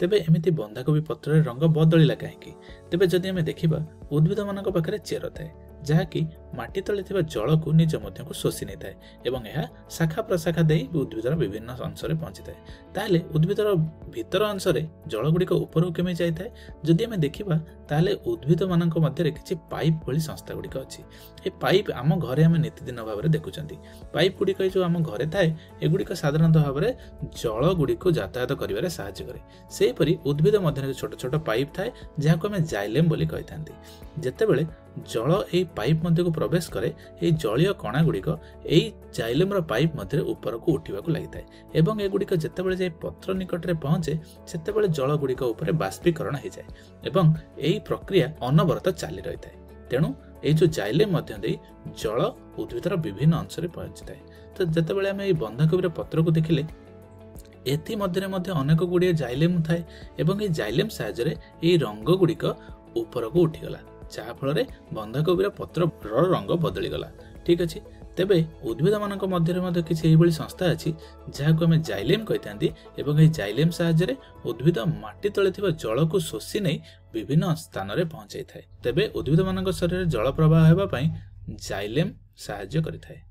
तेबे एमिति बंधाकोबी पत्र रंग बदलिला कहीं तेबे जदि आमे देखिबा उद्भिद मानक पाखरे चेर थाए जहाँकि माटी तले थिबा जल को निज मध्य को शोषि नहीं थाए एवं यह शाखा प्रशाखा दे उद्भिदर विभिन्न अंश में पहुंची थाए ताहले उद्भिदर भीतर अंश में जल गुड़िक ऊपर केमी जाए जदि आमे देखिबा ताहले उद्भिद मानक मध्य किछि पाइप भली संस्था गुड़िक अच्छी ए पाइप आम घरे आमे नित्यदिन भाव में देखुचंती पाइप गुड़िक जो आम घरे थाए एगुड़िक साधारणतः भाव में जल गुड़िक यातायात करिवारे सहायता करे सेहीपरि उद्भिद मध्य छोट छोट पाइप थाए जहाँको आमे जाइलेम बोली कहिथांती जेतेबेले जल ए पाइप मध्य को प्रवेश करे ए जलीय कणा गुड़िक जाइलेम पाइप मध्य ऊपर को उठा लगी एवं एगुड़िक जितेबाला जाए पत्र निकट में पहुंचे से जल गुड़िक उपर बाष्पीकरण हो जाए एवं यही प्रक्रिया अनवरत चली रही है तेणु ये जो जाइलेम मध्य दे जल उद्भिदर विभिन्न अंश में पहुंची थाए तो जितेबाला आम बंधाकोबी पत्र को देखिले एथि मध्य अनेक गुड़िए जाइलेम थाए एवं ये जाइलेम साहाय्य ये रंग गुड़िक ऊपर को उठीगला जहाँफल बंधाकोबी पत्र रंग बदलीगला ठीक अच्छे तेबे उद्भिद मानक मध्य किसी संस्था अच्छी जहाँ को आम जाइलेम कही एवं जाइलेम साहाय्य उद्भिद माटी तले थिबा जल को शोषि नहीं विभिन्न स्थान में पहुंचाई थाए तेबे उद्भिद मानक शरीर जल प्रवाह होगा जाइलेम साहाय्य करिथाए।